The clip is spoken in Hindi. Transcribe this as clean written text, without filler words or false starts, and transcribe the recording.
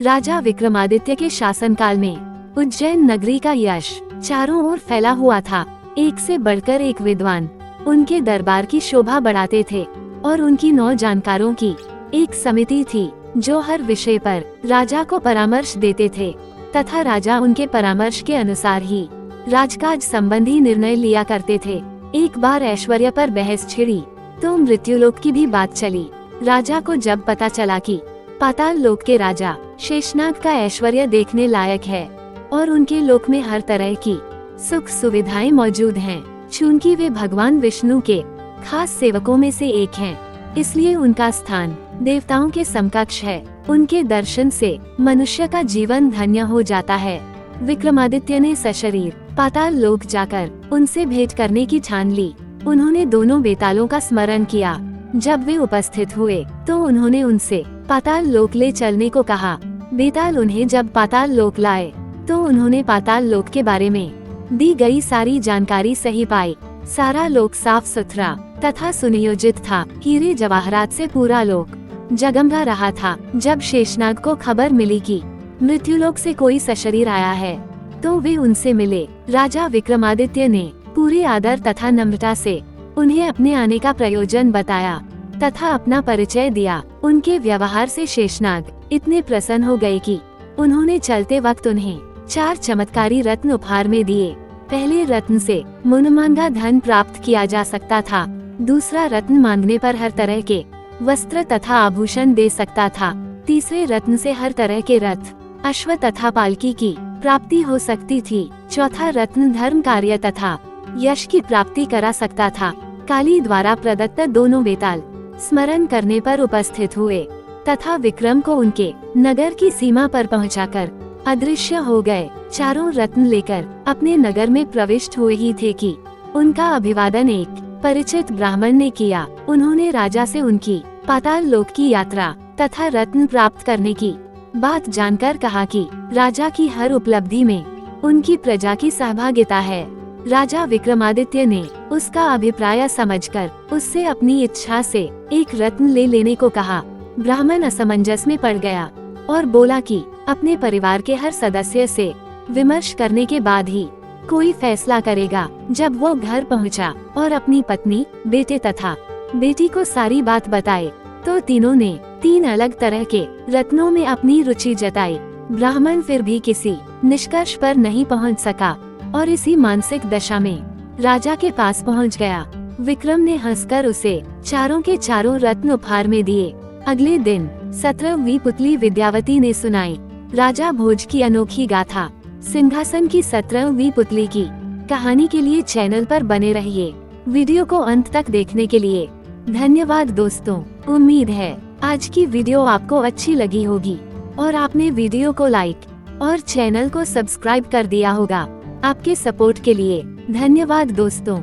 राजा विक्रमादित्य के शासनकाल में उज्जैन नगरी का यश चारों ओर फैला हुआ था। एक से बढ़कर एक विद्वान उनके दरबार की शोभा बढ़ाते थे और उनकी 9 जानकारों की एक समिति थी जो हर विषय पर राजा को परामर्श देते थे तथा राजा उनके परामर्श के अनुसार ही राजकाज संबंधी निर्णय लिया करते थे। एक बार ऐश्वर्य पर बहस छिड़ी तो मृत्युलोक की भी बात चली। राजा को जब पता चला कि पाताल लोक के राजा शेषनाग का ऐश्वर्य देखने लायक है और उनके लोक में हर तरह की सुख सुविधाएं मौजूद हैं, चूंकि वे भगवान विष्णु के खास सेवकों में से एक हैं, इसलिए उनका स्थान देवताओं के समकक्ष है। उनके दर्शन से मनुष्य का जीवन धन्य हो जाता है। विक्रमादित्य ने सशरीर पाताल लोक जाकर उनसे भेंट करने की ठान ली। उन्होंने दोनों बेतालों का स्मरण किया। जब वे उपस्थित हुए तो उन्होंने उनसे पाताल लोक ले चलने को कहा। बेताल उन्हें जब पाताल लोक लाए तो उन्होंने पाताल लोक के बारे में दी गई सारी जानकारी सही पाई। सारा लोक साफ सुथरा तथा सुनियोजित था। हीरे जवाहरात से पूरा लोक जगमगा रहा था। जब शेषनाग को खबर मिली कि मृत्युलोक से कोई सशरीर आया है तो वे उनसे मिले। राजा विक्रमादित्य ने पूरे आदर तथा नम्रता से उन्हें अपने आने का प्रयोजन बताया तथा अपना परिचय दिया। उनके व्यवहार से शेषनाग इतने प्रसन्न हो गए कि उन्होंने चलते वक्त उन्हें 4 चमत्कारी रत्न उपहार में दिए। पहले रत्न से मनमांगा धन प्राप्त किया जा सकता था। दूसरा रत्न मांगने पर हर तरह के वस्त्र तथा आभूषण दे सकता था। तीसरे रत्न से हर तरह के रथ, अश्व तथा पालकी की प्राप्ति हो सकती थी। चौथा रत्न धर्म कार्य तथा यश की प्राप्ति करा सकता था। काली द्वारा प्रदत्त दोनों बेताल स्मरण करने पर उपस्थित हुए तथा विक्रम को उनके नगर की सीमा पर पहुंचाकर अदृश्य हो गए। चारों रत्न लेकर अपने नगर में प्रविष्ट हुए ही थे कि उनका अभिवादन एक परिचित ब्राह्मण ने किया। उन्होंने राजा से उनकी पाताल लोक की यात्रा तथा रत्न प्राप्त करने की बात जानकर कहा कि राजा की हर उपलब्धि में उनकी प्रजा की सहभागिता है। राजा विक्रमादित्य ने उसका अभिप्राय समझकर उससे अपनी इच्छा से एक रत्न ले लेने को कहा। ब्राह्मण असमंजस में पड़ गया और बोला कि अपने परिवार के हर सदस्य से विमर्श करने के बाद ही कोई फैसला करेगा। जब वो घर पहुंचा और अपनी पत्नी, बेटे तथा बेटी को सारी बात बताए तो तीनों ने 3 अलग तरह के रत्नों में अपनी रुचि जताई। ब्राह्मण फिर भी किसी निष्कर्ष पर नहीं पहुंच सका और इसी मानसिक दशा में राजा के पास पहुंच गया। विक्रम ने हंसकर उसे चारों के चारों रत्न उपहार में दिए। अगले दिन 17वीं पुतली विद्यावती ने सुनाई राजा भोज की अनोखी गाथा। सिंहासन की 17वीं पुतली की कहानी के लिए चैनल पर बने रहिए। वीडियो को अंत तक देखने के लिए धन्यवाद दोस्तों। उम्मीद है आज की वीडियो आपको अच्छी लगी होगी और आपने वीडियो को लाइक और चैनल को सब्सक्राइब कर दिया होगा। आपके सपोर्ट के लिए धन्यवाद दोस्तों।